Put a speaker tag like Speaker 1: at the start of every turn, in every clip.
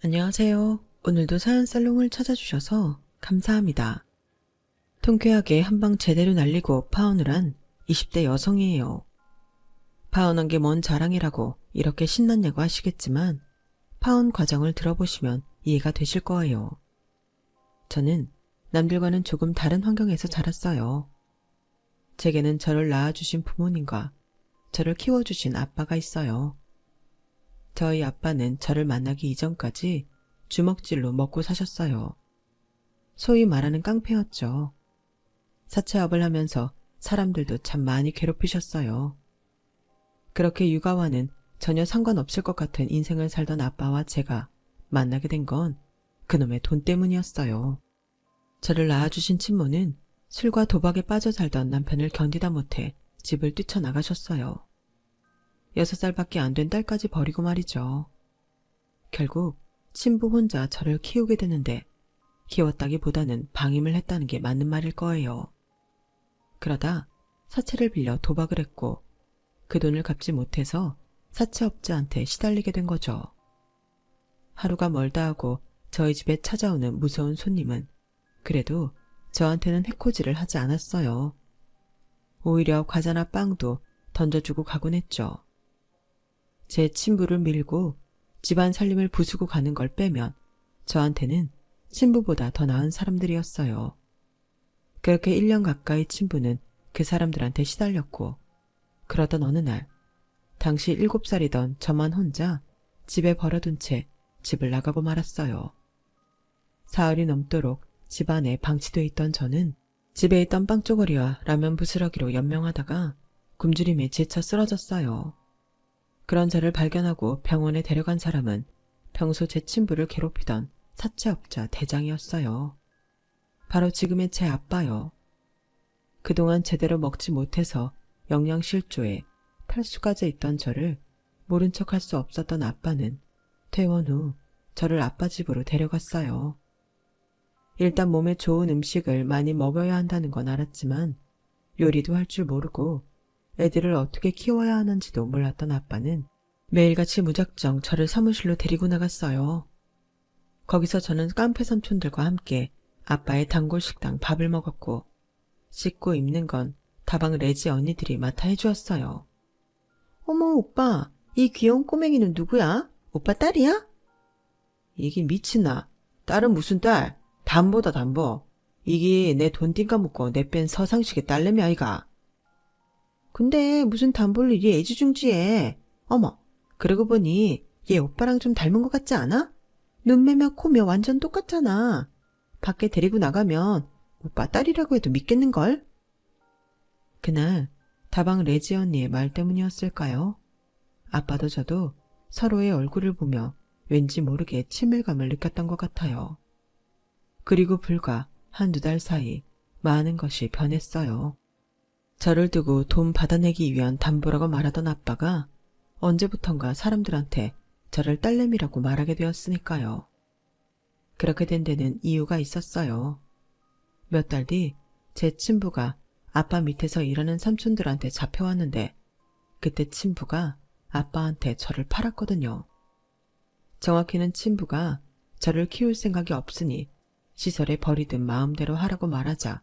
Speaker 1: 안녕하세요. 오늘도 사연살롱을 찾아주셔서 감사합니다. 통쾌하게 한방 제대로 날리고 파혼을 한 20대 여성이에요. 파혼한 게 뭔 자랑이라고 이렇게 신났냐고 하시겠지만 파혼 과정을 들어보시면 이해가 되실 거예요. 저는 남들과는 조금 다른 환경에서 자랐어요. 제게는 저를 낳아주신 부모님과 저를 키워주신 아빠가 있어요. 저희 아빠는 저를 만나기 이전까지 주먹질로 먹고 사셨어요. 소위 말하는 깡패였죠. 사채업을 하면서 사람들도 참 많이 괴롭히셨어요. 그렇게 육아와는 전혀 상관없을 것 같은 인생을 살던 아빠와 제가 만나게 된 건 그놈의 돈 때문이었어요. 저를 낳아주신 친모는 술과 도박에 빠져 살던 남편을 견디다 못해 집을 뛰쳐나가셨어요. 6살밖에 안 된 딸까지 버리고 말이죠. 결국 친부 혼자 저를 키우게 되는데 키웠다기보다는 방임을 했다는 게 맞는 말일 거예요. 그러다 사채를 빌려 도박을 했고 그 돈을 갚지 못해서 사채업자한테 시달리게 된 거죠. 하루가 멀다 하고 저희 집에 찾아오는 무서운 손님은 그래도 저한테는 해코지를 하지 않았어요. 오히려 과자나 빵도 던져주고 가곤 했죠. 제 친부를 밀고 집안 살림을 부수고 가는 걸 빼면 저한테는 친부보다 더 나은 사람들이었어요. 그렇게 1년 가까이 친부는 그 사람들한테 시달렸고 그러던 어느 날 당시 7살이던 저만 혼자 집에 버려둔 채 집을 나가고 말았어요. 사흘이 넘도록 집안에 방치돼 있던 저는 집에 있던 빵조거리와 라면 부스러기로 연명하다가 굶주림에 지쳐 쓰러졌어요. 그런 저를 발견하고 병원에 데려간 사람은 평소 제 친부를 괴롭히던 사채업자 대장이었어요. 바로 지금의 제 아빠요. 그동안 제대로 먹지 못해서 영양실조에 탈수까지 있던 저를 모른 척할 수 없었던 아빠는 퇴원 후 저를 아빠 집으로 데려갔어요. 일단 몸에 좋은 음식을 많이 먹여야 한다는 건 알았지만 요리도 할 줄 모르고 애들을 어떻게 키워야 하는지도 몰랐던 아빠는 매일같이 무작정 저를 사무실로 데리고 나갔어요. 거기서 저는 깡패 삼촌들과 함께 아빠의 단골 식당 밥을 먹었고 씻고 입는 건 다방 레지 언니들이 맡아 해주었어요. 어머 오빠, 이 귀여운 꼬맹이는 누구야? 오빠 딸이야? 이게 미친나. 딸은 무슨 딸? 담보다 담보. 이게 내 돈 띵까 묻고 내 뺀 서상식의 딸내미 아이가. 근데 무슨 담보를 이리 애지중지해. 어머, 그러고 보니 얘 오빠랑 좀 닮은 것 같지 않아? 눈매며 코며 완전 똑같잖아. 밖에 데리고 나가면 오빠 딸이라고 해도 믿겠는걸? 그날 다방 레지 언니의 말 때문이었을까요? 아빠도 저도 서로의 얼굴을 보며 왠지 모르게 친밀감을 느꼈던 것 같아요. 그리고 불과 한두 달 사이 많은 것이 변했어요. 저를 두고 돈 받아내기 위한 담보라고 말하던 아빠가 언제부턴가 사람들한테 저를 딸내미라고 말하게 되었으니까요. 그렇게 된 데는 이유가 있었어요. 몇 달 뒤 제 친부가 아빠 밑에서 일하는 삼촌들한테 잡혀왔는데 그때 친부가 아빠한테 저를 팔았거든요. 정확히는 친부가 저를 키울 생각이 없으니 시설에 버리든 마음대로 하라고 말하자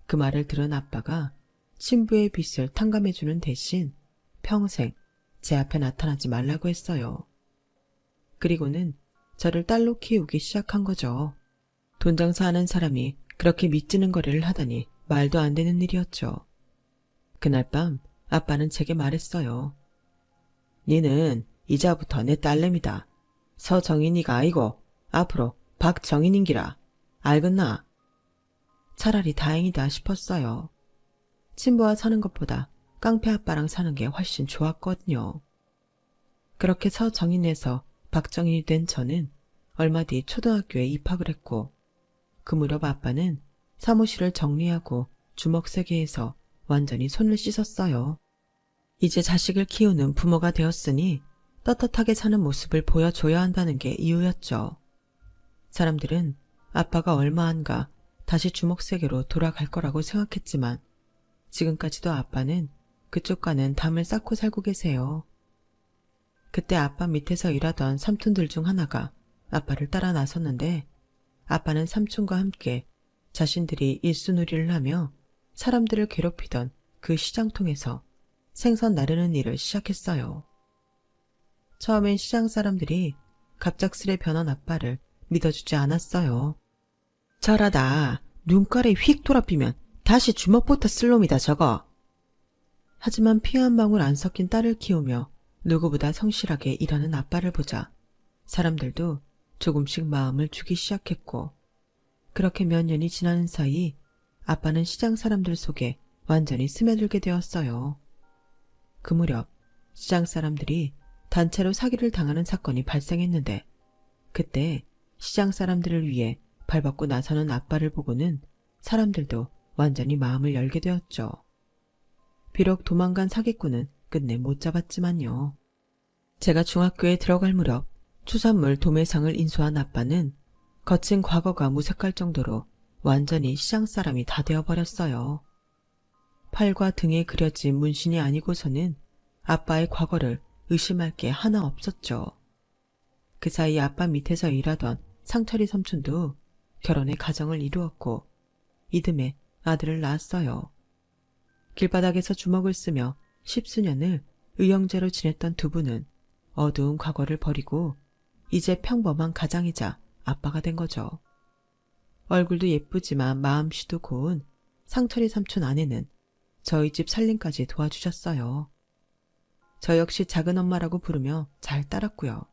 Speaker 1: 그 말을 들은 아빠가 친부의 빚을 탕감해주는 대신 평생 제 앞에 나타나지 말라고 했어요. 그리고는 저를 딸로 키우기 시작한 거죠. 돈 장사하는 사람이 그렇게 밑지는 거래를 하다니 말도 안 되는 일이었죠. 그날 밤 아빠는 제게 말했어요. 니는 이자부터 내 딸내미다. 서정인이가 아니고 앞으로 박정인인기라. 알겠나? 차라리 다행이다 싶었어요. 친부와 사는 것보다 깡패 아빠랑 사는 게 훨씬 좋았거든요. 그렇게 서정인에서 박정인이 된 저는 얼마 뒤 초등학교에 입학을 했고 그 무렵 아빠는 사무실을 정리하고 주먹세계에서 완전히 손을 씻었어요. 이제 자식을 키우는 부모가 되었으니 떳떳하게 사는 모습을 보여줘야 한다는 게 이유였죠. 사람들은 아빠가 얼마 안가 다시 주먹세계로 돌아갈 거라고 생각했지만 지금까지도 아빠는 그쪽과는 담을 쌓고 살고 계세요. 그때 아빠 밑에서 일하던 삼촌들 중 하나가 아빠를 따라 나섰는데 아빠는 삼촌과 함께 자신들이 일순우리를 하며 사람들을 괴롭히던 그 시장통에서 생선 나르는 일을 시작했어요. 처음엔 시장 사람들이 갑작스레 변한 아빠를 믿어주지 않았어요. 저러다 눈깔이 휙 돌아피면 다시 주먹부터 쓸 놈이다 저거. 하지만 피 한 방울 안 섞인 딸을 키우며 누구보다 성실하게 일하는 아빠를 보자 사람들도 조금씩 마음을 주기 시작했고, 그렇게 몇 년이 지나는 사이 아빠는 시장 사람들 속에 완전히 스며들게 되었어요. 그 무렵 시장 사람들이 단체로 사기를 당하는 사건이 발생했는데, 그때 시장 사람들을 위해 발벗고 나서는 아빠를 보고는 사람들도 완전히 마음을 열게 되었죠. 비록 도망간 사기꾼은 끝내 못 잡았지만요. 제가 중학교에 들어갈 무렵 추산물 도매상을 인수한 아빠는 거친 과거가 무색할 정도로 완전히 시장 사람이 다 되어버렸어요. 팔과 등에 그려진 문신이 아니고서는 아빠의 과거를 의심할 게 하나 없었죠. 그 사이 아빠 밑에서 일하던 상철이 삼촌도 결혼해 가정을 이루었고 이듬해 아들을 낳았어요. 길바닥에서 주먹을 쓰며 십수년을 의형제로 지냈던 두 분은 어두운 과거를 버리고 이제 평범한 가장이자 아빠가 된 거죠. 얼굴도 예쁘지만 마음씨도 고운 상철이 삼촌 아내는 저희 집 살림까지 도와주셨어요. 저 역시 작은 엄마라고 부르며 잘 따랐고요.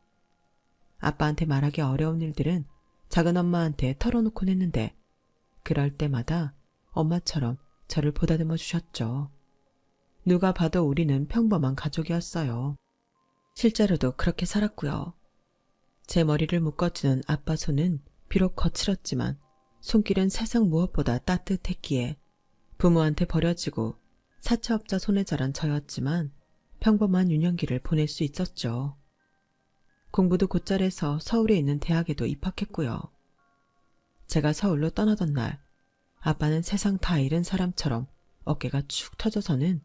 Speaker 1: 아빠한테 말하기 어려운 일들은 작은 엄마한테 털어놓곤 했는데 그럴 때마다 엄마처럼 저를 보다듬어 주셨죠. 누가 봐도 우리는 평범한 가족이었어요. 실제로도 그렇게 살았고요. 제 머리를 묶어주는 아빠 손은 비록 거칠었지만 손길은 세상 무엇보다 따뜻했기에 부모한테 버려지고 사채업자 손에 자란 저였지만 평범한 유년기를 보낼 수 있었죠. 공부도 곧잘 해서 서울에 있는 대학에도 입학했고요. 제가 서울로 떠나던 날 아빠는 세상 다 잃은 사람처럼 어깨가 축 터져서는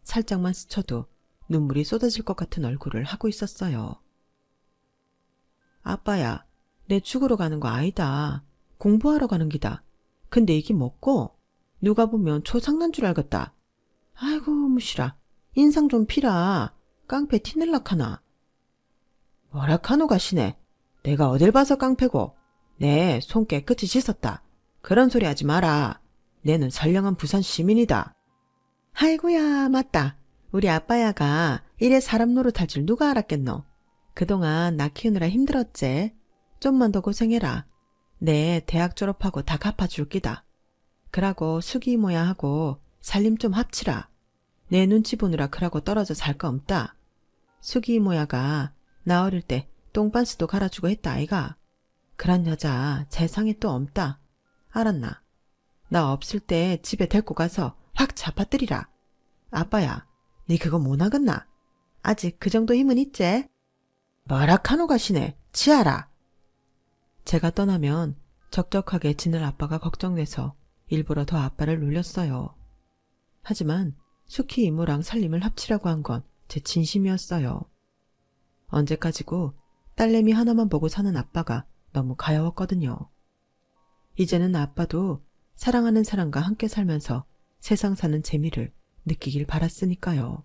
Speaker 1: 살짝만 스쳐도 눈물이 쏟아질 것 같은 얼굴을 하고 있었어요. 아빠야, 내 죽으러 가는 거 아니다. 공부하러 가는 기다. 근데 이게 뭐고? 누가 보면 초상난 줄 알겠다. 아이고 무시라. 인상 좀 피라. 깡패 티낼락하나. 뭐라 카노 가시네. 내가 어딜 봐서 깡패고. 내 손 깨끗이 씻었다. 그런 소리 하지 마라. 내는 선량한 부산 시민이다. 아이고야 맞다. 우리 아빠야가 이래 사람 노릇할 줄 누가 알았겠노. 그동안 나 키우느라 힘들었지. 좀만 더 고생해라. 내 대학 졸업하고 다 갚아줄 기다. 그러고 수기 이모야 하고 살림 좀 합치라. 내 눈치 보느라 그러고 떨어져 살 거 없다. 수기 이모야가 나 어릴 때 똥반스도 갈아주고 했다 아이가. 그런 여자 세상에 또 없다. 알았나? 나 없을 때 집에 데리고 가서 확 잡아뜨리라. 아빠야, 니 그거 못하겠나? 아직 그 정도 힘은 있지? 뭐라 카노 가시네. 치아라. 제가 떠나면 적적하게 지낼 아빠가 걱정돼서 일부러 더 아빠를 놀렸어요. 하지만 수키 이모랑 살림을 합치라고 한 건 제 진심이었어요. 언제까지고 딸내미 하나만 보고 사는 아빠가 너무 가여웠거든요. 이제는 아빠도 사랑하는 사람과 함께 살면서 세상 사는 재미를 느끼길 바랐으니까요.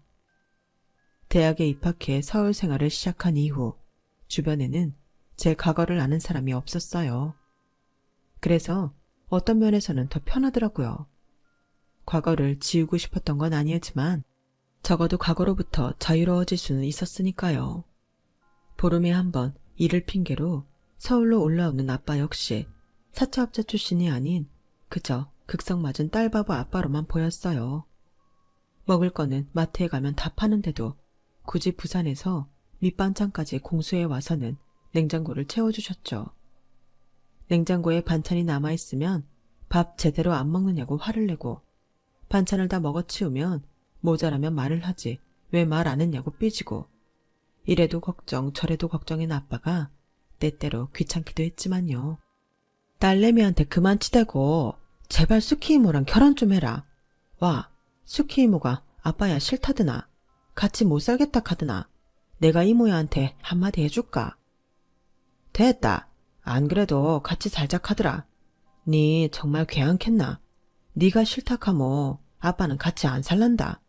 Speaker 1: 대학에 입학해 서울 생활을 시작한 이후 주변에는 제 과거를 아는 사람이 없었어요. 그래서 어떤 면에서는 더 편하더라고요. 과거를 지우고 싶었던 건 아니었지만 적어도 과거로부터 자유로워질 수는 있었으니까요. 보름에 한 번 일을 핑계로 서울로 올라오는 아빠 역시 사채업자 출신이 아닌 그저 극성맞은 딸바보 아빠로만 보였어요. 먹을 거는 마트에 가면 다 파는데도 굳이 부산에서 밑반찬까지 공수해 와서는 냉장고를 채워주셨죠. 냉장고에 반찬이 남아있으면 밥 제대로 안 먹느냐고 화를 내고 반찬을 다 먹어치우면 모자라면 말을 하지 왜 말 안 했냐고 삐지고 이래도 걱정 저래도 걱정인 아빠가 때때로 귀찮기도 했지만요. 딸내미한테 그만 치대고 제발 수키 이모랑 결혼 좀 해라. 와, 수키 이모가 아빠야 싫다드나. 같이 못 살겠다 카드나. 내가 이모야한테 한마디 해줄까? 됐다. 안 그래도 같이 살자 카더라. 니 정말 괴한겠나? 니가 싫다카모 아빠는 같이 안 살란다.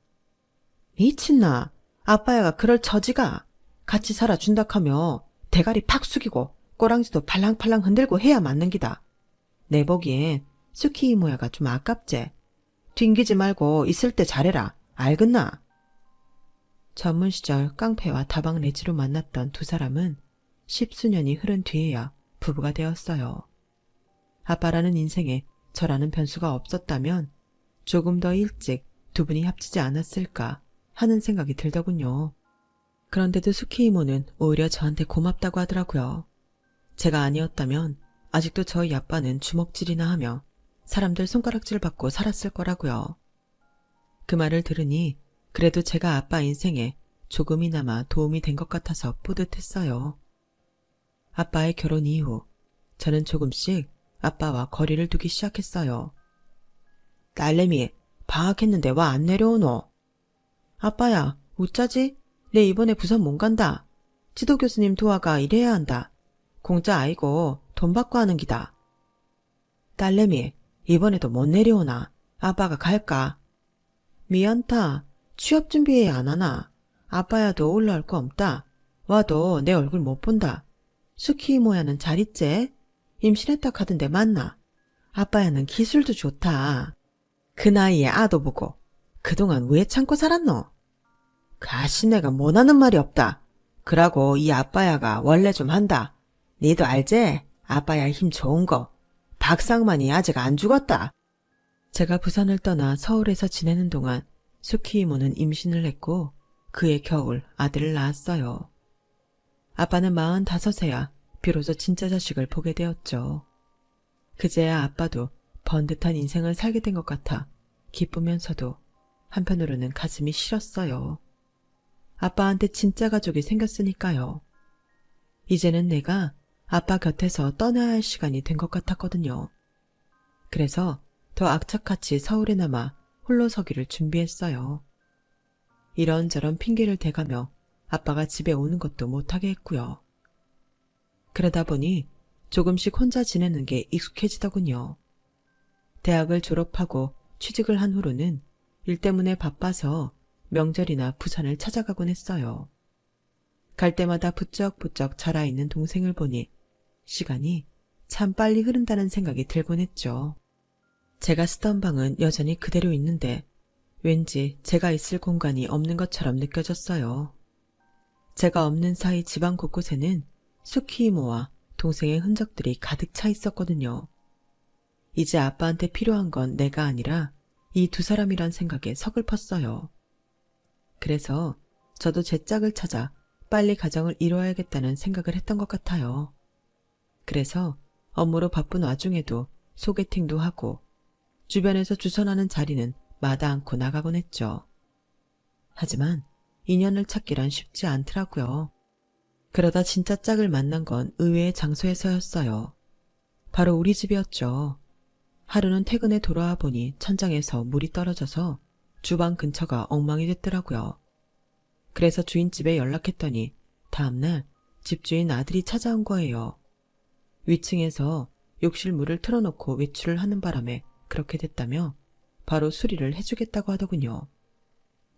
Speaker 1: 미친나? 아빠야가 그럴 처지가. 같이 살아준다카며 대가리 팍 숙이고 꼬랑지도 팔랑팔랑 흔들고 해야 맞는 기다. 내 보기엔 수키 이모야가 좀 아깝제. 튕기지 말고 있을 때 잘해라. 알겠나? 전문 시절 깡패와 다방 레지로 만났던 두 사람은 10수년이 흐른 뒤에야 부부가 되었어요. 아빠라는 인생에 저라는 변수가 없었다면 조금 더 일찍 두 분이 합치지 않았을까 하는 생각이 들더군요. 그런데도 수키 이모는 오히려 저한테 고맙다고 하더라고요. 제가 아니었다면 아직도 저희 아빠는 주먹질이나 하며 사람들 손가락질 받고 살았을 거라고요. 그 말을 들으니 그래도 제가 아빠 인생에 조금이나마 도움이 된 것 같아서 뿌듯했어요. 아빠의 결혼 이후 저는 조금씩 아빠와 거리를 두기 시작했어요. 딸내미, 방학했는데 와 안 내려오노? 아빠야, 어쩌지? 내 이번에 부산 못 간다. 지도교수님 도와가 일해야 한다. 공짜 아이고 돈 받고 하는 기다. 딸내미, 이번에도 못 내려오나? 아빠가 갈까? 미안타. 취업 준비 안 하나? 아빠야도 올라올 거 없다. 와도 내 얼굴 못 본다. 수키 이모야는 잘 있제? 임신했다 카던데 맞나? 아빠야는 기술도 좋다. 그 나이에 아도 보고 그동안 왜 참고 살았노? 가시네가 못하는 말이 없다. 그러고 이 아빠야가 원래 좀 한다. 니도 알제? 아빠야 힘 좋은 거. 박상만이 아직 안 죽었다. 제가 부산을 떠나 서울에서 지내는 동안 수키 이모는 임신을 했고 그해 겨울 아들을 낳았어요. 아빠는 45세야 비로소 진짜 자식을 보게 되었죠. 그제야 아빠도 번듯한 인생을 살게 된 것 같아 기쁘면서도 한편으로는 가슴이 시렸어요. 아빠한테 진짜 가족이 생겼으니까요. 이제는 내가 아빠 곁에서 떠나야 할 시간이 된 것 같았거든요. 그래서 더 악착같이 서울에 남아 홀로 서기를 준비했어요. 이런저런 핑계를 대가며 아빠가 집에 오는 것도 못하게 했고요. 그러다 보니 조금씩 혼자 지내는 게 익숙해지더군요. 대학을 졸업하고 취직을 한 후로는 일 때문에 바빠서 명절이나 부산을 찾아가곤 했어요. 갈 때마다 부쩍부쩍 자라있는 동생을 보니 시간이 참 빨리 흐른다는 생각이 들곤 했죠. 제가 쓰던 방은 여전히 그대로 있는데 왠지 제가 있을 공간이 없는 것처럼 느껴졌어요. 제가 없는 사이 집안 곳곳에는 수키 이모와 동생의 흔적들이 가득 차 있었거든요. 이제 아빠한테 필요한 건 내가 아니라 이 두 사람이란 생각에 서글펐어요. 그래서 저도 제 짝을 찾아 빨리 가정을 이뤄야겠다는 생각을 했던 것 같아요. 그래서 업무로 바쁜 와중에도 소개팅도 하고 주변에서 주선하는 자리는 마다 않고 나가곤 했죠. 하지만 인연을 찾기란 쉽지 않더라고요. 그러다 진짜 짝을 만난 건 의외의 장소에서였어요. 바로 우리 집이었죠. 하루는 퇴근에 돌아와 보니 천장에서 물이 떨어져서 주방 근처가 엉망이 됐더라고요. 그래서 주인집에 연락했더니 다음날 집주인 아들이 찾아온 거예요. 위층에서 욕실 물을 틀어놓고 외출을 하는 바람에 그렇게 됐다며 바로 수리를 해주겠다고 하더군요.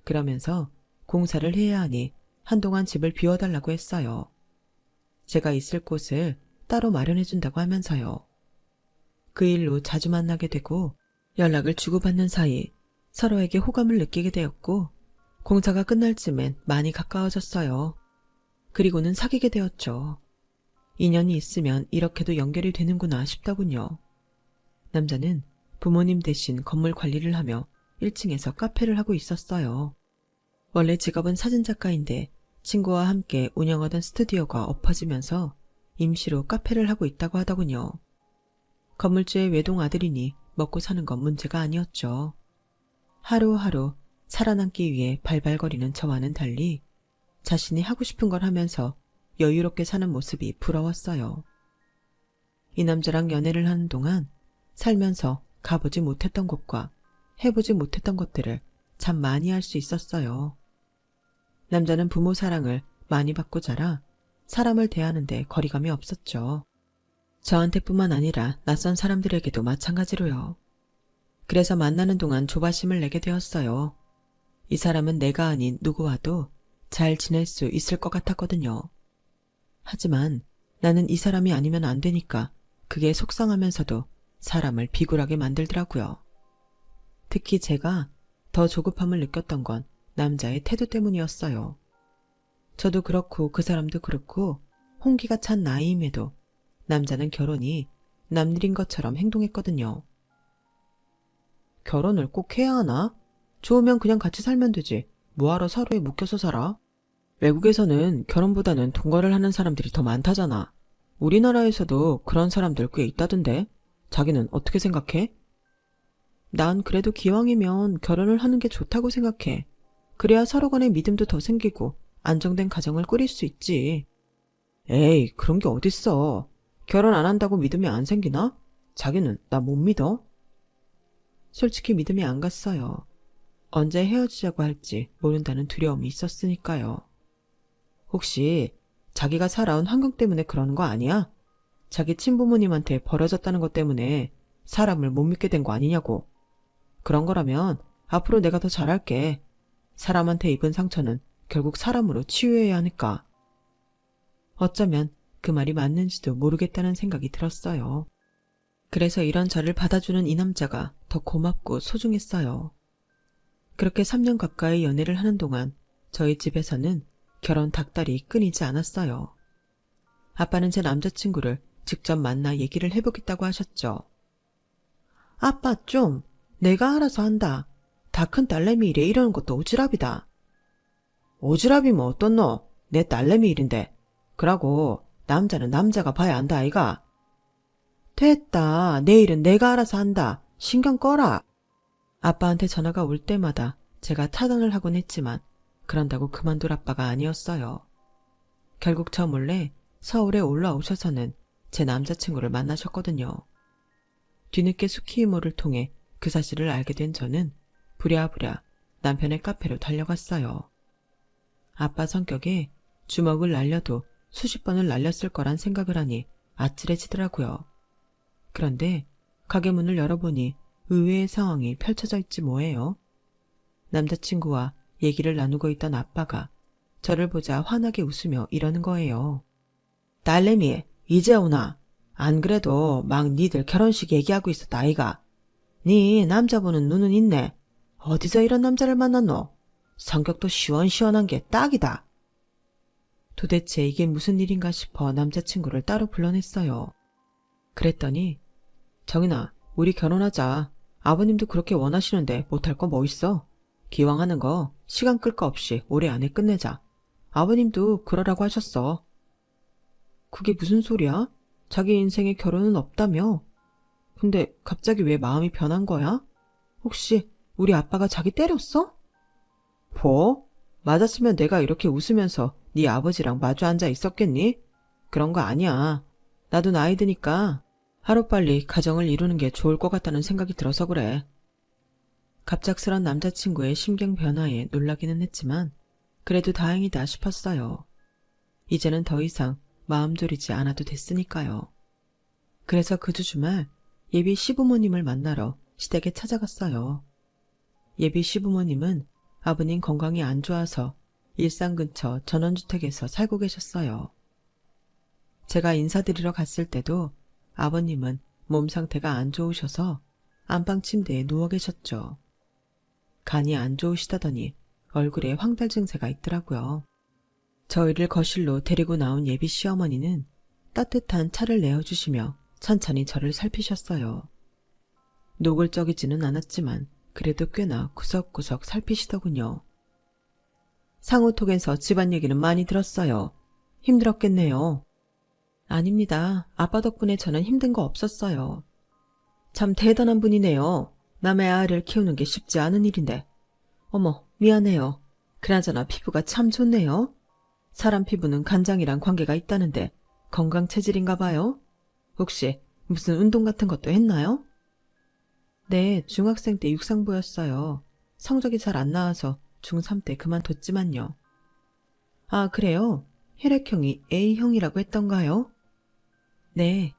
Speaker 1: 그러면서 공사를 해야 하니 한동안 집을 비워달라고 했어요. 제가 있을 곳을 따로 마련해준다고 하면서요. 그 일로 자주 만나게 되고 연락을 주고받는 사이 서로에게 호감을 느끼게 되었고 공사가 끝날 쯤엔 많이 가까워졌어요. 그리고는 사귀게 되었죠. 인연이 있으면 이렇게도 연결이 되는구나 싶더군요. 남자는 부모님 대신 건물 관리를 하며 1층에서 카페를 하고 있었어요. 원래 직업은 사진작가인데 친구와 함께 운영하던 스튜디오가 엎어지면서 임시로 카페를 하고 있다고 하더군요. 건물주의 외동 아들이니 먹고 사는 건 문제가 아니었죠. 하루하루 살아남기 위해 발발거리는 저와는 달리 자신이 하고 싶은 걸 하면서 여유롭게 사는 모습이 부러웠어요. 이 남자랑 연애를 하는 동안 살면서 가보지 못했던 곳과 해보지 못했던 것들을 참 많이 할 수 있었어요. 남자는 부모 사랑을 많이 받고 자라 사람을 대하는데 거리감이 없었죠. 저한테뿐만 아니라 낯선 사람들에게도 마찬가지로요. 그래서 만나는 동안 조바심을 내게 되었어요. 이 사람은 내가 아닌 누구와도 잘 지낼 수 있을 것 같았거든요. 하지만 나는 이 사람이 아니면 안 되니까 그게 속상하면서도 사람을 비굴하게 만들더라고요. 특히 제가 더 조급함을 느꼈던 건 남자의 태도 때문이었어요. 저도 그렇고 그 사람도 그렇고 홍기가 찬 나이임에도 남자는 결혼이 남일인 것처럼 행동했거든요. 결혼을 꼭 해야 하나? 좋으면 그냥 같이 살면 되지. 뭐하러 서로에 묶여서 살아? 외국에서는 결혼보다는 동거를 하는 사람들이 더 많다잖아. 우리나라에서도 그런 사람들 꽤 있다던데. 자기는 어떻게 생각해? 난 그래도 기왕이면 결혼을 하는 게 좋다고 생각해. 그래야 서로 간의 믿음도 더 생기고 안정된 가정을 꾸릴 수 있지. 에이, 그런 게 어딨어. 결혼 안 한다고 믿음이 안 생기나? 자기는 나 못 믿어? 솔직히 믿음이 안 갔어요. 언제 헤어지자고 할지 모른다는 두려움이 있었으니까요. 혹시 자기가 살아온 환경 때문에 그러는 거 아니야? 자기 친부모님한테 버려졌다는 것 때문에 사람을 못 믿게 된 거 아니냐고. 그런 거라면 앞으로 내가 더 잘할게. 사람한테 입은 상처는 결국 사람으로 치유해야 하니까. 어쩌면 그 말이 맞는지도 모르겠다는 생각이 들었어요. 그래서 이런 저를 받아주는 이 남자가 더 고맙고 소중했어요. 그렇게 3년 가까이 연애를 하는 동안 저희 집에서는 결혼 닭다리 끊이지 않았어요. 아빠는 제 남자친구를 직접 만나 얘기를 해보겠다고 하셨죠. 아빠 좀, 내가 알아서 한다. 다 큰 딸내미 일에 이러는 것도 오지랖이다. 오지랖이면 어떻노? 내 딸내미 일인데. 그러고 남자는 남자가 봐야 한다 아이가. 됐다. 내일은 내가 알아서 한다. 신경 꺼라. 아빠한테 전화가 올 때마다 제가 차단을 하곤 했지만 그런다고 그만둘 아빠가 아니었어요. 결국 저 몰래 서울에 올라오셔서는 제 남자친구를 만나셨거든요. 뒤늦게 수키 이모를 통해 그 사실을 알게 된 저는 부랴부랴 남편의 카페로 달려갔어요. 아빠 성격에 주먹을 날려도 수십 번을 날렸을 거란 생각을 하니 아찔해지더라고요. 그런데 가게 문을 열어보니 의외의 상황이 펼쳐져 있지 뭐예요. 남자친구와 얘기를 나누고 있던 아빠가 저를 보자 환하게 웃으며 이러는 거예요. 딸내미, 이제 오나? 안 그래도 막 니들 결혼식 얘기하고 있었다 아이가. 니 남자 보는 눈은 있네. 어디서 이런 남자를 만났노? 성격도 시원시원한 게 딱이다. 도대체 이게 무슨 일인가 싶어 남자친구를 따로 불러냈어요. 그랬더니 정인아, 우리 결혼하자. 아버님도 그렇게 원하시는데 못할 거 뭐 있어? 기왕 하는 거 시간 끌 거 없이 올해 안에 끝내자. 아버님도 그러라고 하셨어. 그게 무슨 소리야? 자기 인생에 결혼은 없다며? 근데 갑자기 왜 마음이 변한 거야? 혹시 우리 아빠가 자기 때렸어? 뭐? 맞았으면 내가 이렇게 웃으면서 네 아버지랑 마주 앉아 있었겠니? 그런 거 아니야. 나도 나이 드니까 하루빨리 가정을 이루는 게 좋을 것 같다는 생각이 들어서 그래. 갑작스런 남자친구의 심경 변화에 놀라기는 했지만 그래도 다행이다 싶었어요. 이제는 더 이상 마음 졸이지 않아도 됐으니까요. 그래서 그 주 주말 예비 시부모님을 만나러 시댁에 찾아갔어요. 예비 시부모님은 아버님 건강이 안 좋아서 일산 근처 전원주택에서 살고 계셨어요. 제가 인사드리러 갔을 때도 아버님은 몸 상태가 안 좋으셔서 안방 침대에 누워 계셨죠. 간이 안 좋으시다더니 얼굴에 황달 증세가 있더라고요. 저희를 거실로 데리고 나온 예비 시어머니는 따뜻한 차를 내어주시며 천천히 저를 살피셨어요. 노골적이지는 않았지만 그래도 꽤나 구석구석 살피시더군요. 상호톡에서 집안 얘기는 많이 들었어요. 힘들었겠네요. 아닙니다. 아빠 덕분에 저는 힘든 거 없었어요. 참 대단한 분이네요. 남의 아이를 키우는 게 쉽지 않은 일인데. 어머, 미안해요. 그나저나 피부가 참 좋네요. 사람 피부는 간장이랑 관계가 있다는데 건강 체질인가 봐요? 혹시 무슨 운동 같은 것도 했나요? 네, 중학생 때 육상부였어요. 성적이 잘 안 나와서 중3 때 그만뒀지만요. 아, 그래요? 혈액형이 A형이라고 했던가요? 네.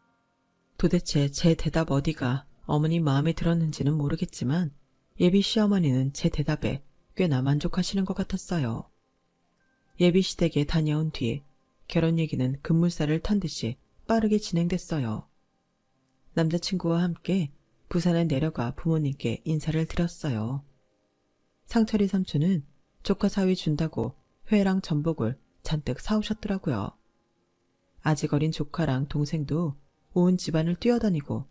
Speaker 1: 도대체 제 대답 어디가 어머니 마음에 들었는지는 모르겠지만 예비 시어머니는 제 대답에 꽤나 만족하시는 것 같았어요. 예비 시댁에 다녀온 뒤 결혼 얘기는 급물살을 탄 듯이 빠르게 진행됐어요. 남자친구와 함께 부산에 내려가 부모님께 인사를 드렸어요. 상철이 삼촌은 조카 사위 준다고 회랑 전복을 잔뜩 사오셨더라고요. 아직 어린 조카랑 동생도 온 집안을 뛰어다니고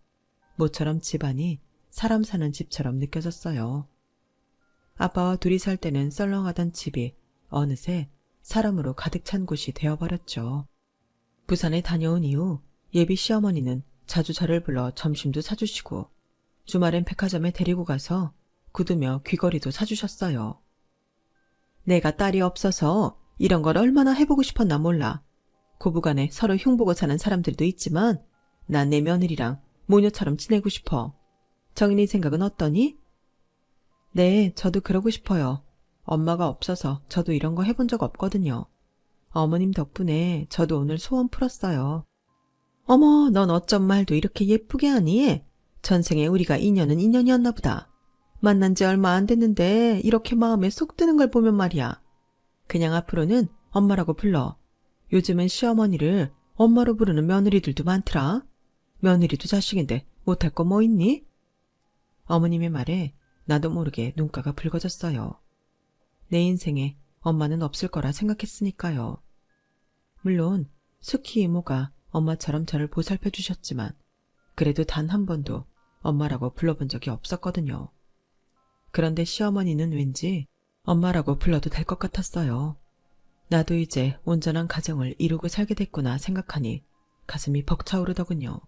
Speaker 1: 모처럼 집안이 사람 사는 집처럼 느껴졌어요. 아빠와 둘이 살 때는 썰렁하던 집이 어느새 사람으로 가득 찬 곳이 되어버렸죠. 부산에 다녀온 이후 예비 시어머니는 자주 저를 불러 점심도 사주시고 주말엔 백화점에 데리고 가서 구두며 귀걸이도 사주셨어요. 내가 딸이 없어서 이런 걸 얼마나 해보고 싶었나 몰라. 고부간에 서로 흉보고 사는 사람들도 있지만 난 내 며느리랑 모녀처럼 지내고 싶어. 정인이 생각은 어떠니? 네, 저도 그러고 싶어요. 엄마가 없어서 저도 이런 거 해본 적 없거든요. 어머님 덕분에 저도 오늘 소원 풀었어요. 어머, 넌 어쩜 말도 이렇게 예쁘게 하니? 전생에 우리가 인연은 인연이었나 보다. 만난 지 얼마 안 됐는데 이렇게 마음에 쏙 드는 걸 보면 말이야. 그냥 앞으로는 엄마라고 불러. 요즘은 시어머니를 엄마로 부르는 며느리들도 많더라. 며느리도 자식인데 못할 거 뭐 있니? 어머님의 말에 나도 모르게 눈가가 붉어졌어요. 내 인생에 엄마는 없을 거라 생각했으니까요. 물론 숙희 이모가 엄마처럼 저를 보살펴 주셨지만 그래도 단 한 번도 엄마라고 불러본 적이 없었거든요. 그런데 시어머니는 왠지 엄마라고 불러도 될 것 같았어요. 나도 이제 온전한 가정을 이루고 살게 됐구나 생각하니 가슴이 벅차오르더군요.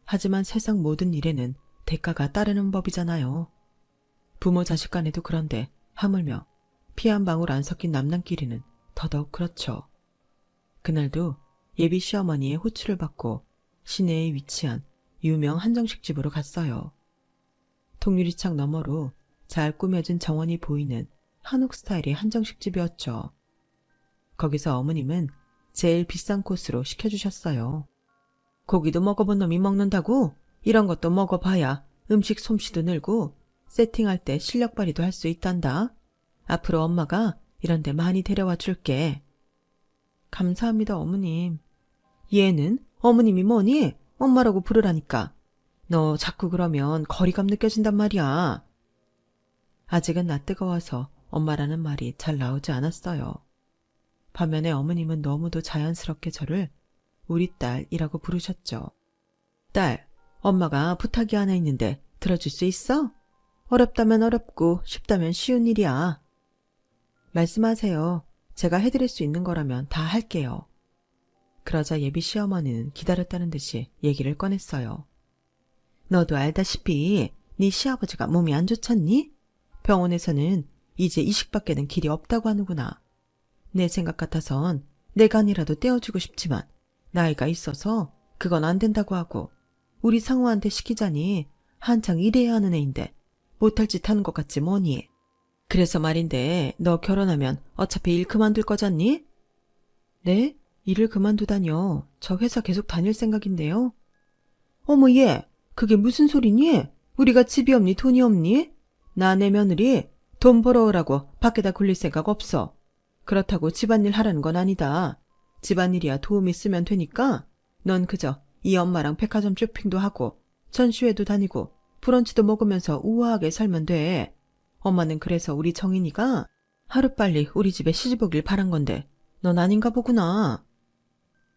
Speaker 1: 하지만 세상 모든 일에는 대가가 따르는 법이잖아요. 부모 자식 간에도 그런데 하물며 피 한 방울 안 섞인 남남끼리는 더더욱 그렇죠. 그날도 예비 시어머니의 호출을 받고 시내에 위치한 유명 한정식집으로 갔어요. 통유리창 너머로 잘 꾸며진 정원이 보이는 한옥 스타일의 한정식집이었죠. 거기서 어머님은 제일 비싼 코스로 시켜주셨어요. 고기도 먹어본 놈이 먹는다고? 이런 것도 먹어봐야 음식 솜씨도 늘고 세팅할 때 실력 발휘도 할 수 있단다. 앞으로 엄마가 이런 데 많이 데려와 줄게. 감사합니다, 어머님. 얘는 어머님이 뭐니? 엄마라고 부르라니까. 너 자꾸 그러면 거리감 느껴진단 말이야. 아직은 나 뜨거워서 엄마라는 말이 잘 나오지 않았어요. 반면에 어머님은 너무도 자연스럽게 저를 우리 딸이라고 부르셨죠. 딸, 엄마가 부탁이 하나 있는데 들어줄 수 있어? 어렵다면 어렵고 쉽다면 쉬운 일이야. 말씀하세요. 제가 해드릴 수 있는 거라면 다 할게요. 그러자 예비 시어머니는 기다렸다는 듯이 얘기를 꺼냈어요. 너도 알다시피 네 시아버지가 몸이 안 좋잖니? 병원에서는 이제 이식밖에는 길이 없다고 하는구나. 내 생각 같아선 내가 아니라도 떼어주고 싶지만 나이가 있어서 그건 안 된다고 하고 우리 상우한테 시키자니 한창 일해야 하는 애인데 못할 짓 하는 것 같지 뭐니. 그래서 말인데 너 결혼하면 어차피 일 그만둘 거잖니? 네? 일을 그만두다뇨. 저 회사 계속 다닐 생각인데요. 어머 얘, 그게 무슨 소리니? 우리가 집이 없니 돈이 없니? 나 내 며느리 돈 벌어오라고 밖에다 굴릴 생각 없어. 그렇다고 집안일 하라는 건 아니다. 집안일이야 도움이 쓰면 되니까 넌 그저 이 엄마랑 백화점 쇼핑도 하고 전시회도 다니고 브런치도 먹으면서 우아하게 살면 돼. 엄마는 그래서 우리 정인이가 하루빨리 우리 집에 시집 오길 바란 건데 넌 아닌가 보구나.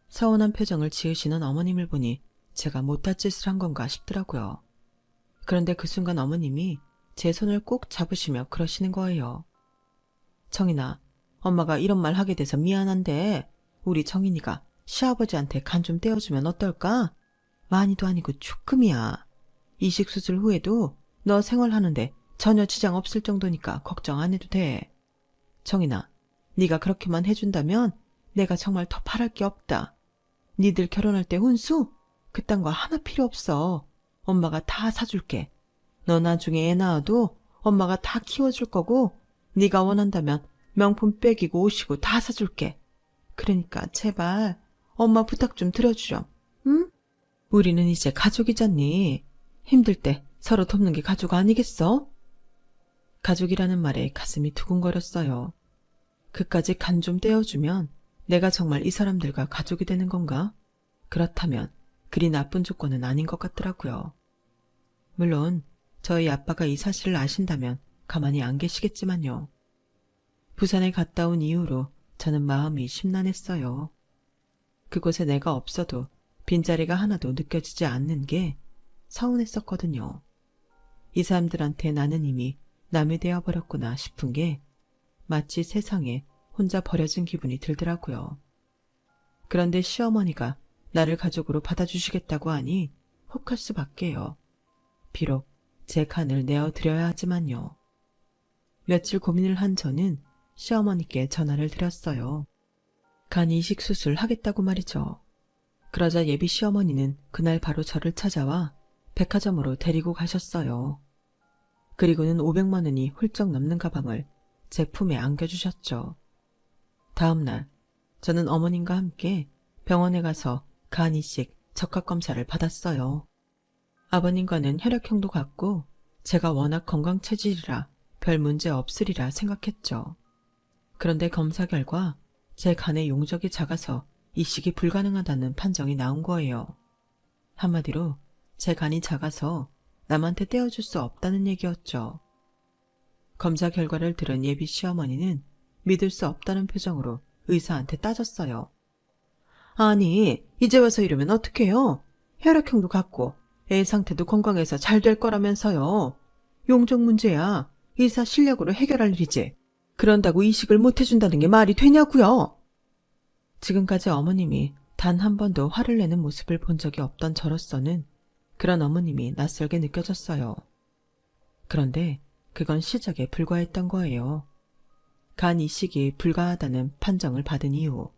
Speaker 1: 서운한 표정을 지으시는 어머님을 보니 제가 못할 짓을 한 건가 싶더라고요. 그런데 그 순간 어머님이 제 손을 꼭 잡으시며 그러시는 거예요. 정인아, 엄마가 이런 말 하게 돼서 미안한데 우리 정인이가 시아버지한테 간 좀 떼어주면 어떨까? 많이도 아니고 조금이야. 이식 수술 후에도 너 생활하는데 전혀 지장 없을 정도니까 걱정 안 해도 돼. 정인아, 네가 그렇게만 해준다면 내가 정말 더 바랄 게 없다. 니들 결혼할 때 혼수? 그딴 거 하나 필요 없어. 엄마가 다 사줄게. 너 나중에 애 낳아도 엄마가 다 키워줄 거고 네가 원한다면 명품 백이고 옷이고 다 사줄게. 그러니까 제발 엄마 부탁 좀 들어주렴. 응? 우리는 이제 가족이잖니. 힘들 때 서로 돕는 게 가족 아니겠어? 가족이라는 말에 가슴이 두근거렸어요. 그까지 간 좀 떼어주면 내가 정말 이 사람들과 가족이 되는 건가? 그렇다면 그리 나쁜 조건은 아닌 것 같더라고요. 물론 저희 아빠가 이 사실을 아신다면 가만히 안 계시겠지만요. 부산에 갔다 온 이후로 저는 마음이 심란했어요. 그곳에 내가 없어도 빈자리가 하나도 느껴지지 않는 게 서운했었거든요. 이 사람들한테 나는 이미 남이 되어버렸구나 싶은 게 마치 세상에 혼자 버려진 기분이 들더라고요. 그런데 시어머니가 나를 가족으로 받아주시겠다고 하니 혹할 수밖에요. 비록 제 간을 내어드려야 하지만요. 며칠 고민을 한 저는 시어머니께 전화를 드렸어요. 간 이식 수술 하겠다고 말이죠. 그러자 예비 시어머니는 그날 바로 저를 찾아와 백화점으로 데리고 가셨어요. 그리고는 500만 원이 훌쩍 넘는 가방을 제 품에 안겨주셨죠. 다음 날 저는 어머님과 함께 병원에 가서 간 이식 적합검사를 받았어요. 아버님과는 혈액형도 같고 제가 워낙 건강체질이라 별 문제 없으리라 생각했죠. 그런데 검사 결과 제 간의 용적이 작아서 이식이 불가능하다는 판정이 나온 거예요. 한마디로 제 간이 작아서 남한테 떼어줄 수 없다는 얘기였죠. 검사 결과를 들은 예비 시어머니는 믿을 수 없다는 표정으로 의사한테 따졌어요. 아니, 이제 와서 이러면 어떡해요? 혈액형도 같고 애 상태도 건강해서 잘 될 거라면서요. 용적 문제야. 의사 실력으로 해결할 일이지. 그런다고 이식을 못 해준다는 게 말이 되냐고요? 지금까지 어머님이 단 한 번도 화를 내는 모습을 본 적이 없던 저로서는 그런 어머님이 낯설게 느껴졌어요. 그런데 그건 시작에 불과했던 거예요. 간 이식이 불가하다는 판정을 받은 이후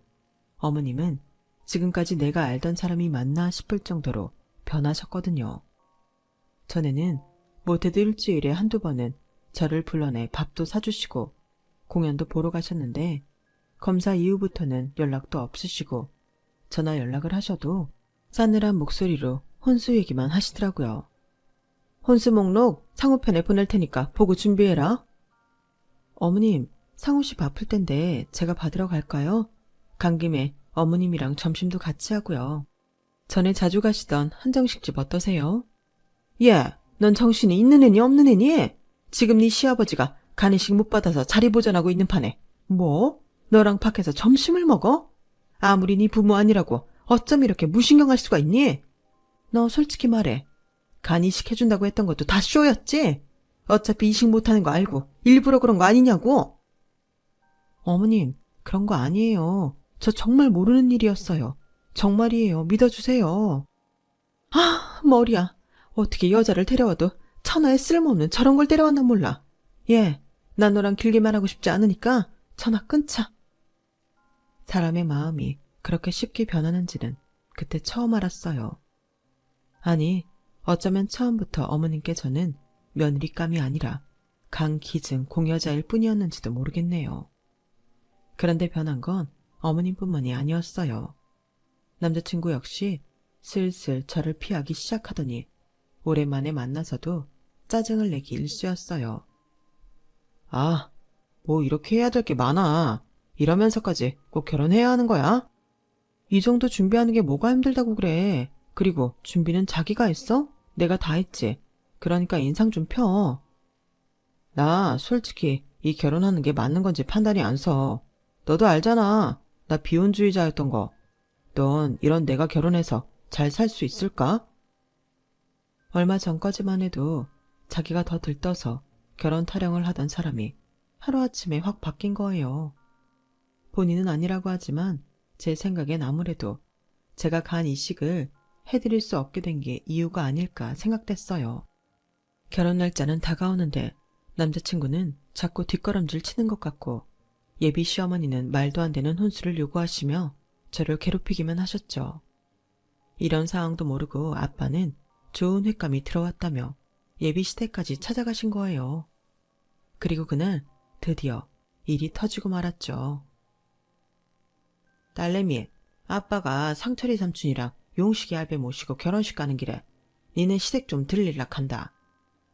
Speaker 1: 어머님은 지금까지 내가 알던 사람이 맞나 싶을 정도로 변하셨거든요. 전에는 못해도 일주일에 한두 번은 저를 불러내 밥도 사주시고 공연도 보러 가셨는데 검사 이후부터는 연락도 없으시고 전화 연락을 하셔도 싸늘한 목소리로 혼수 얘기만 하시더라고요. 혼수 목록 상우편에 보낼 테니까 보고 준비해라. 어머님, 상우씨 바쁠 텐데 제가 받으러 갈까요? 간 김에 어머님이랑 점심도 같이 하고요. 전에 자주 가시던 한정식집 어떠세요? 예, 넌 정신이 있는 애니 없는 애니? 지금 네 시아버지가 간이식 못 받아서 자리 보전하고 있는 판에 뭐? 너랑 밖에서 점심을 먹어? 아무리 네 부모 아니라고 어쩜 이렇게 무신경할 수가 있니? 너 솔직히 말해. 간 이식 해준다고 했던 것도 다 쇼였지? 어차피 이식 못하는 거 알고 일부러 그런 거 아니냐고? 어머님, 그런 거 아니에요. 저 정말 모르는 일이었어요. 정말이에요. 믿어주세요. 아, 머리야. 어떻게 여자를 데려와도 천하에 쓸모없는 저런 걸 데려왔나 몰라. 예, 난 너랑 길게 말하고 싶지 않으니까 전화 끊자. 사람의 마음이 그렇게 쉽게 변하는지는 그때 처음 알았어요. 아니, 어쩌면 처음부터 어머님께 저는 며느리감이 아니라 강기증 공여자일 뿐이었는지도 모르겠네요. 그런데 변한 건 어머님뿐만이 아니었어요. 남자친구 역시 슬슬 저를 피하기 시작하더니 오랜만에 만나서도 짜증을 내기 일쑤였어요. 아, 뭐 이렇게 해야 될 게 많아. 이러면서까지 꼭 결혼해야 하는 거야? 이 정도 준비하는 게 뭐가 힘들다고 그래. 그리고 준비는 자기가 했어? 내가 다 했지. 그러니까 인상 좀 펴. 나 솔직히 이 결혼하는 게 맞는 건지 판단이 안 서. 너도 알잖아. 나 비혼주의자였던 거. 넌 이런 내가 결혼해서 잘 살 수 있을까? 얼마 전까지만 해도 자기가 더 들떠서 결혼 타령을 하던 사람이 하루아침에 확 바뀐 거예요. 본인은 아니라고 하지만 제 생각엔 아무래도 제가 간 이식을 해드릴 수 없게 된 게 이유가 아닐까 생각됐어요. 결혼 날짜는 다가오는데 남자친구는 자꾸 뒷걸음질 치는 것 같고 예비 시어머니는 말도 안 되는 혼수를 요구하시며 저를 괴롭히기만 하셨죠. 이런 상황도 모르고 아빠는 좋은 횟감이 들어왔다며 예비 시댁까지 찾아가신 거예요. 그리고 그날 드디어 일이 터지고 말았죠. 딸내미, 아빠가 상철이 삼촌이랑 용식이 할배 모시고 결혼식 가는 길에 니네 시댁 좀 들릴락 한다.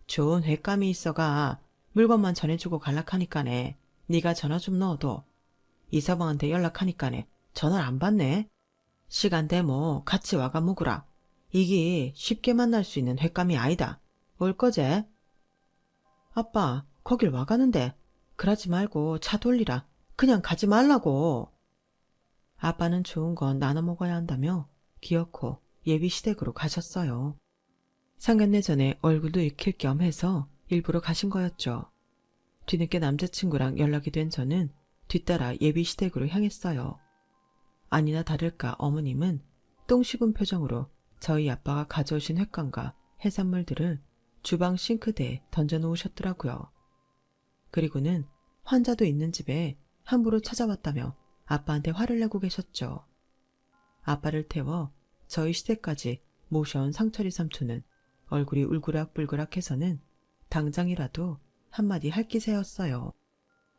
Speaker 1: 좋은 횟감이 있어가 물건만 전해주고 갈락하니까네 니가 전화 좀 넣어도 이서방한테 연락하니까네 전화를 안 받네. 시간 되모 같이 와가 묵으라. 이게 쉽게 만날 수 있는 횟감이 아니다. 올 거제? 아빠 거길 와가는데 그러지 말고 차 돌리라. 그냥 가지 말라고. 아빠는 좋은 건 나눠 먹어야 한다며 기어코 예비 시댁으로 가셨어요. 상견례 전에 얼굴도 익힐 겸 해서 일부러 가신 거였죠. 뒤늦게 남자친구랑 연락이 된 저는 뒤따라 예비 시댁으로 향했어요. 아니나 다를까 어머님은 똥 씹은 표정으로 저희 아빠가 가져오신 횟감과 해산물들을 주방 싱크대에 던져놓으셨더라고요. 그리고는 환자도 있는 집에 함부로 찾아왔다며 아빠한테 화를 내고 계셨죠. 아빠를 태워 저희 시댁까지 모셔온 상철이 삼촌은 얼굴이 울그락불그락해서는 당장이라도 한마디 할 기세였어요.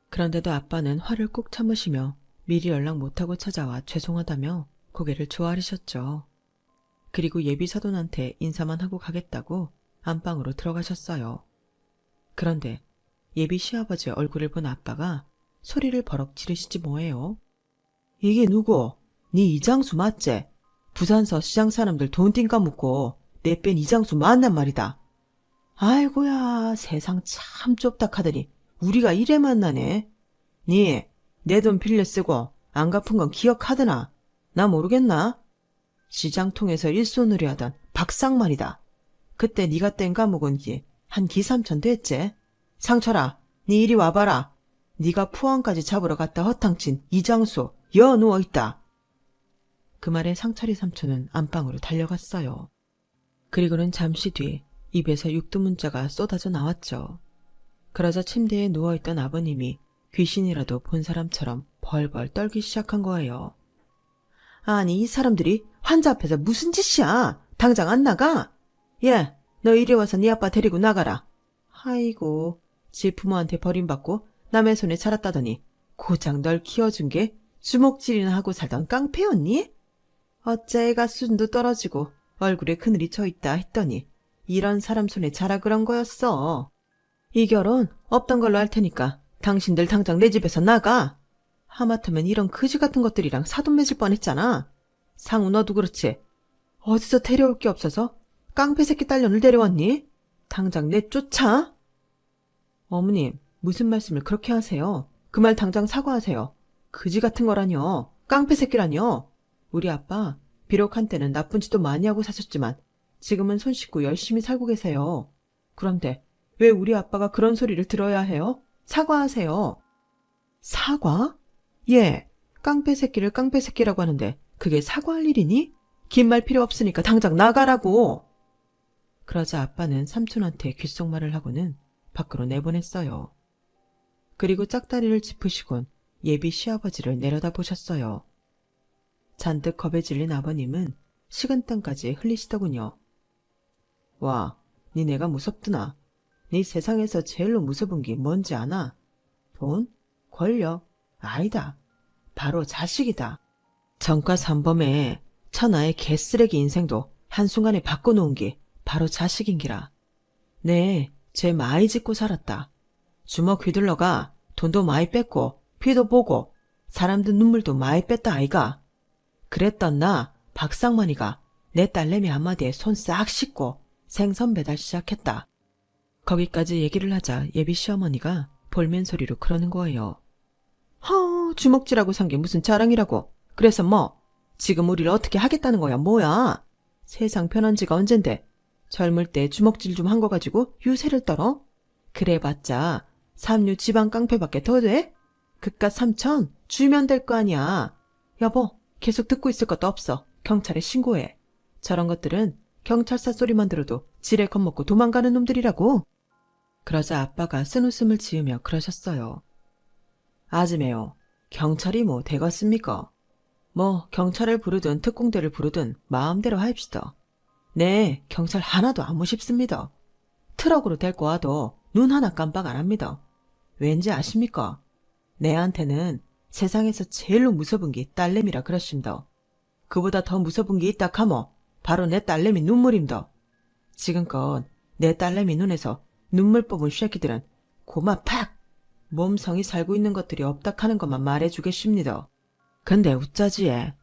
Speaker 1: 그런데도 아빠는 화를 꾹 참으시며 미리 연락 못하고 찾아와 죄송하다며 고개를 조아리셨죠. 그리고 예비 사돈한테 인사만 하고 가겠다고 안방으로 들어가셨어요. 그런데 예비 시아버지 얼굴을 본 아빠가 소리를 버럭 지르시지 뭐예요. 이게 누구? 네 이장수 맞지? 부산서 시장 사람들 돈 띵까 묻고 내 뺀 이장수 맞단 말이다. 아이고야 세상 참 좁다 카더니 우리가 이래 만나네. 니 내 돈 빌려 쓰고 안 갚은 건 기억하드나? 나 모르겠나? 시장통에서 일손으로 하던 박상만이다. 그때 니가 뗀 감옥은 한 기삼천 됐지? 상철아 니 이리 와봐라. 니가 포항까지 잡으러 갔다 허탕친 이장수 여 누워있다. 그 말에 상철이 삼촌은 안방으로 달려갔어요. 그리고는 잠시 뒤 입에서 육두문자가 쏟아져 나왔죠. 그러자 침대에 누워있던 아버님이 귀신이라도 본 사람처럼 벌벌 떨기 시작한 거예요. 아니 이 사람들이 환자 앞에서 무슨 짓이야. 당장 안 나가? 예, 너 이리 와서 네 아빠 데리고 나가라. 아이고, 지 부모한테 버림받고 남의 손에 자랐다더니 고작 널 키워준 게 주먹질이나 하고 살던 깡패였니? 어째 애가 수준도 떨어지고 얼굴에 그늘이 져있다 했더니 이런 사람 손에 자라 그런 거였어. 이 결혼 없던 걸로 할 테니까 당신들 당장 내 집에서 나가. 하마터면 이런 그지 같은 것들이랑 사돈 맺을 뻔했잖아. 상우 너도 그렇지. 어디서 데려올 게 없어서 깡패 새끼 딸년을 데려왔니? 당장 내쫓아. 어머님 무슨 말씀을 그렇게 하세요. 그 말 당장 사과하세요. 그지 같은 거라뇨. 깡패 새끼라뇨. 우리 아빠 비록 한때는 나쁜 짓도 많이 하고 사셨지만 지금은 손 씻고 열심히 살고 계세요. 그런데 왜 우리 아빠가 그런 소리를 들어야 해요? 사과하세요. 사과? 예, 깡패 새끼를 깡패 새끼라고 하는데 그게 사과할 일이니? 긴 말 필요 없으니까 당장 나가라고. 그러자 아빠는 삼촌한테 귓속말을 하고는 밖으로 내보냈어요. 그리고 짝다리를 짚으시곤 예비 시아버지를 내려다보셨어요. 잔뜩 겁에 질린 아버님은 식은땀까지 흘리시더군요. 와, 니네가 무섭드나. 네 세상에서 제일로 무서운 게 뭔지 아나? 돈? 권력? 아니다. 바로 자식이다. 전과 삼범에 천하의 개쓰레기 인생도 한순간에 바꿔놓은 게 바로 자식인기라. 네, 죄 많이 짓고 살았다. 주먹 휘둘러가 돈도 많이 뺐고 피도 보고 사람들 눈물도 많이 뺐다 아이가. 그랬던 나 박상만이가 내 딸내미 한마디에 손 싹 씻고 생선 배달 시작했다. 거기까지 얘기를 하자 예비 시어머니가 볼멘 소리로 그러는 거예요. 주먹질하고 산 게 무슨 자랑이라고. 그래서 뭐 지금 우리를 어떻게 하겠다는 거야 뭐야. 세상 편한 지가 언젠데 젊을 때 주먹질 좀 한 거 가지고 유세를 떨어? 그래봤자 삼류 지방 깡패밖에 더 돼? 그깟 3천 주면 될 거 아니야. 여보 계속 듣고 있을 것도 없어. 경찰에 신고해. 저런 것들은 경찰서 소리만 들어도 지레 겁먹고 도망가는 놈들이라고. 그러자 아빠가 쓴웃음을 지으며 그러셨어요. 아즈매요. 경찰이 뭐 되겠습니까? 뭐 경찰을 부르든 특공대를 부르든 마음대로 하입시다. 네, 경찰 하나도 안 무십습니다. 트럭으로 데리고 와도 눈 하나 깜빡 안 합니다. 왠지 아십니까? 내한테는 세상에서 제일로 무서운 게 딸내미라 그러십니다. 그보다 더 무서운 게 있다 카모. 바로 내 딸내미 눈물임더. 지금껏 내 딸내미 눈에서 눈물 뽑은 쉐키들은 고마 팍! 몸성이 살고 있는 것들이 없다 하는 것만 말해주겠습니다. 근데 우짜지에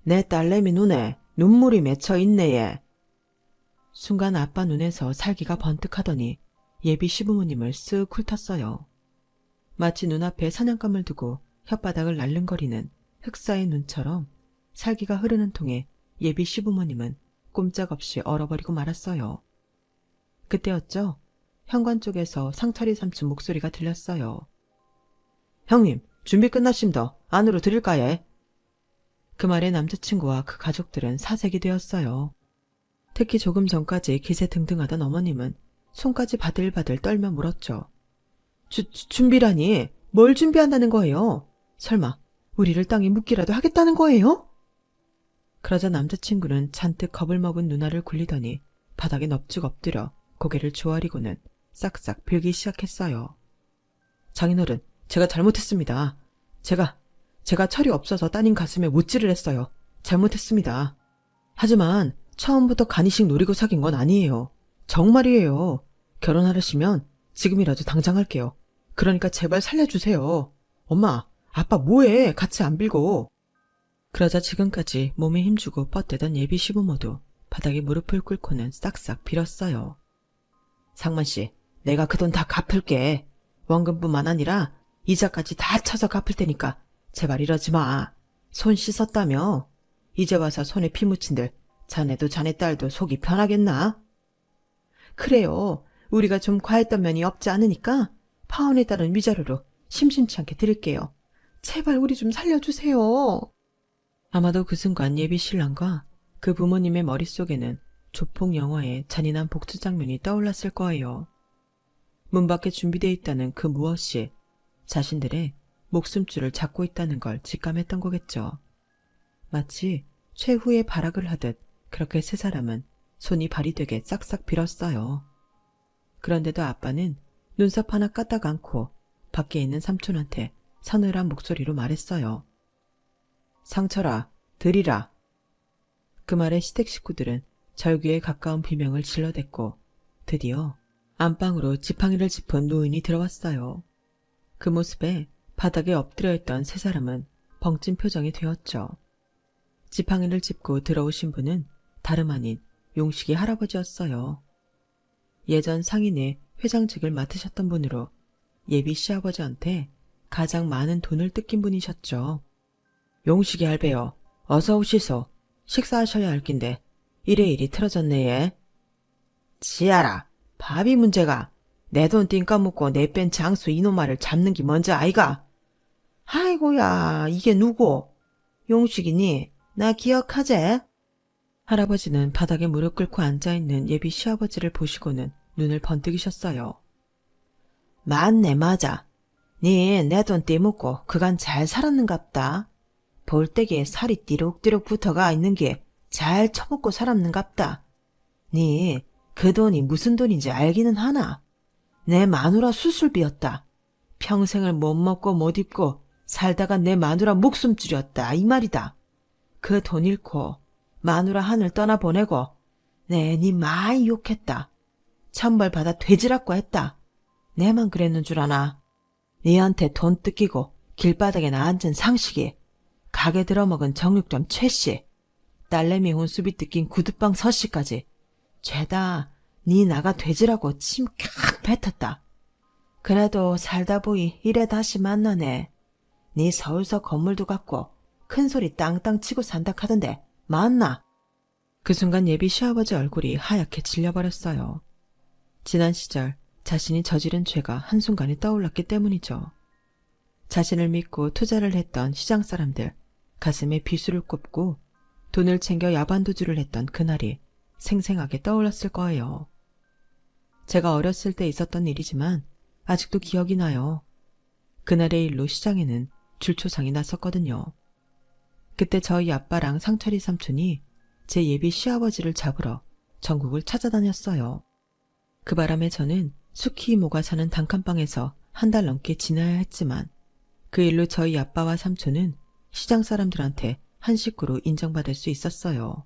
Speaker 1: 내 딸내미 눈에 눈물이 맺혀 있네 예. 순간 아빠 눈에서 살기가 번뜩하더니 예비 시부모님을 쓱 훑었어요. 마치 눈앞에 사냥감을 두고 혓바닥을 날름거리는 흑사의 눈처럼 살기가 흐르는 통에 예비 시부모님은 꼼짝없이 얼어버리고 말았어요. 그때였죠. 현관 쪽에서 상철이 삼촌 목소리가 들렸어요. 형님, 준비 끝났습니다. 안으로 들일까예? 그 말에 남자친구와 그 가족들은 사색이 되었어요. 특히 조금 전까지 기세등등하던 어머님은 손까지 바들바들 떨며 물었죠. 준비라니 뭘 준비한다는 거예요? 설마 우리를 땅에 묻기라도 하겠다는 거예요? 그러자 남자친구는 잔뜩 겁을 먹은 누나를 굴리더니 바닥에 넙죽 엎드려 고개를 조아리고는 싹싹 빌기 시작했어요. 장인어른, 제가 잘못했습니다. 제가 철이 없어서 따님 가슴에 못질을 했어요. 잘못했습니다. 하지만 처음부터 간이식 노리고 사귄 건 아니에요. 정말이에요. 결혼하려시면 지금이라도 당장 할게요. 그러니까 제발 살려주세요. 엄마, 아빠 뭐해? 같이 안 빌고. 그러자 지금까지 몸에 힘주고 뻗대던 예비 시부모도 바닥에 무릎을 꿇고는 싹싹 빌었어요. 상만씨, 내가 그 돈 다 갚을게. 원금뿐만 아니라 이자까지 다 쳐서 갚을 테니까 제발 이러지 마. 손 씻었다며? 이제 와서 손에 피 묻힌들 자네도 자네 딸도 속이 편하겠나? 그래요. 우리가 좀 과했던 면이 없지 않으니까 파혼에 따른 위자료로 심심치 않게 드릴게요. 제발 우리 좀 살려주세요. 아마도 그 순간 예비 신랑과 그 부모님의 머릿속에는 조폭 영화의 잔인한 복수 장면이 떠올랐을 거예요. 문 밖에 준비되어 있다는 그 무엇이 자신들의 목숨줄을 잡고 있다는 걸 직감했던 거겠죠. 마치 최후의 발악을 하듯 그렇게 세 사람은 손이 발이 되게 싹싹 빌었어요. 그런데도 아빠는 눈썹 하나 까딱 않고 밖에 있는 삼촌한테 서늘한 목소리로 말했어요. 상철아, 들이라. 그 말에 시댁 식구들은 절규에 가까운 비명을 질러댔고 드디어 안방으로 지팡이를 짚은 노인이 들어왔어요. 그 모습에 바닥에 엎드려 있던 세 사람은 벙찐 표정이 되었죠. 지팡이를 짚고 들어오신 분은 다름 아닌 용식이 할아버지였어요. 예전 상인의 회장직을 맡으셨던 분으로 예비 시아버지한테 가장 많은 돈을 뜯긴 분이셨죠. 용식이 할배요. 어서 오시소. 식사하셔야 할 낀데 이래이리 틀어졌네 얘. 지아라. 밥이 문제가. 내 돈 띵 까먹고 내 뺀 장수 이놈아를 잡는 게 먼저 아이가. 아이고야 이게 누구? 용식이니? 나 기억하제? 할아버지는 바닥에 무릎 꿇고 앉아있는 예비 시아버지를 보시고는 눈을 번뜩이셨어요. 맞네 맞아. 니 내 돈 떼묻고 그간 잘 살았는갑다. 볼때기에 살이 띠룩띠룩 붙어가 있는 게 잘 처먹고 살았는갑다. 니 그 돈이 무슨 돈인지 알기는 하나? 내 마누라 수술비였다. 평생을 못 먹고 못 입고 살다가 내 마누라 목숨 줄였다 이 말이다. 그 돈 잃고 마누라 하늘 떠나보내고 네 많이 욕했다. 천벌받아 돼지라고 했다. 내만 그랬는 줄 아나. 니한테 돈 뜯기고 길바닥에 나 앉은 상식이, 가게 들어먹은 정육점 최씨, 딸내미 혼수비 뜯긴 구두방 서씨까지 죄다 니 나가 돼지라고 침 캬 뱉었다. 그래도 살다 보이 이래 다시 만나네. 니 서울서 건물도 갖고 큰소리 땅땅 치고 산다 하던데 맞나? 그 순간 예비 시아버지 얼굴이 하얗게 질려버렸어요. 지난 시절 자신이 저지른 죄가 한순간에 떠올랐기 때문이죠. 자신을 믿고 투자를 했던 시장 사람들 가슴에 비수를 꼽고 돈을 챙겨 야반도주를 했던 그날이 생생하게 떠올랐을 거예요. 제가 어렸을 때 있었던 일이지만 아직도 기억이 나요. 그날의 일로 시장에는 줄초상이 났었거든요. 그때 저희 아빠랑 상철이 삼촌이 제 예비 시아버지를 잡으러 전국을 찾아다녔어요. 그 바람에 저는 숙희 이모가 사는 단칸방에서 한 달 넘게 지내야 했지만 그 일로 저희 아빠와 삼촌은 시장 사람들한테 한 식구로 인정받을 수 있었어요.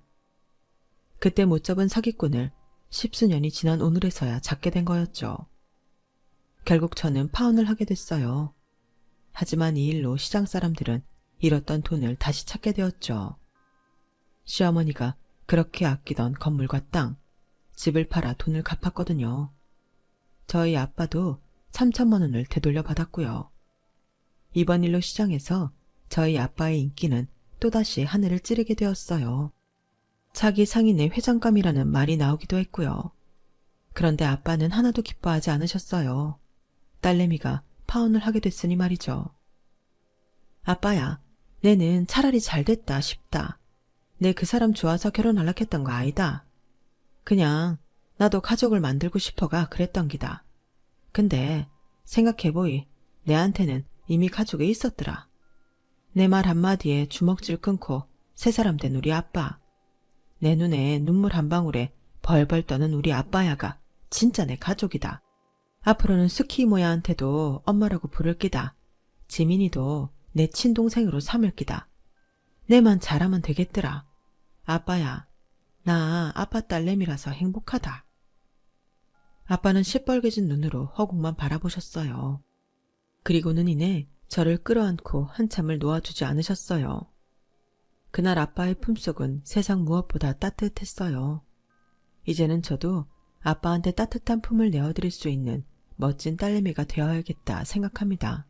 Speaker 1: 그때 못 잡은 사기꾼을 10수년이 지난 오늘에서야 잡게 된 거였죠. 결국 저는 파혼을 하게 됐어요. 하지만 이 일로 시장 사람들은 잃었던 돈을 다시 찾게 되었죠. 시어머니가 그렇게 아끼던 건물과 땅, 집을 팔아 돈을 갚았거든요. 저희 아빠도 3천만 원을 되돌려 받았고요. 이번 일로 시장에서 저희 아빠의 인기는 또다시 하늘을 찌르게 되었어요. 차기 상인의 회장감이라는 말이 나오기도 했고요. 그런데 아빠는 하나도 기뻐하지 않으셨어요. 딸내미가 파혼을 하게 됐으니 말이죠. 아빠야, 내는 차라리 잘 됐다 싶다. 내 그 사람 좋아서 결혼하려 했던 거 아니다. 그냥 나도 가족을 만들고 싶어가 그랬던 기다. 근데 생각해보이 내한테는 이미 가족이 있었더라. 내 말 한마디에 주먹질 끊고 새 사람 된 우리 아빠. 내 눈에 눈물 한 방울에 벌벌 떠는 우리 아빠야가 진짜 내 가족이다. 앞으로는 스키 이모야한테도 엄마라고 부를 기다. 지민이도 내 친동생으로 삼을 기다. 내만 잘하면 되겠더라. 아빠야, 나 아빠 딸내미라서 행복하다. 아빠는 시뻘개진 눈으로 허공만 바라보셨어요. 그리고는 이내 저를 끌어안고 한참을 놓아주지 않으셨어요. 그날 아빠의 품속은 세상 무엇보다 따뜻했어요. 이제는 저도 아빠한테 따뜻한 품을 내어드릴 수 있는 멋진 딸내미가 되어야겠다 생각합니다.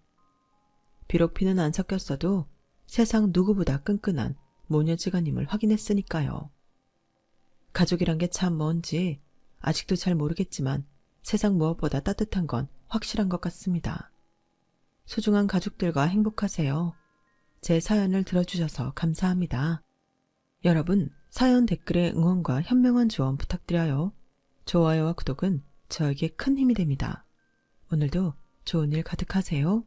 Speaker 1: 비록 피는 안 섞였어도 세상 누구보다 끈끈한 모녀지간임을 확인했으니까요. 가족이란 게 참 뭔지 아직도 잘 모르겠지만 세상 무엇보다 따뜻한 건 확실한 것 같습니다. 소중한 가족들과 행복하세요. 제 사연을 들어주셔서 감사합니다. 여러분, 사연 댓글에 응원과 현명한 조언 부탁드려요. 좋아요와 구독은 저에게 큰 힘이 됩니다. 오늘도 좋은 일 가득하세요.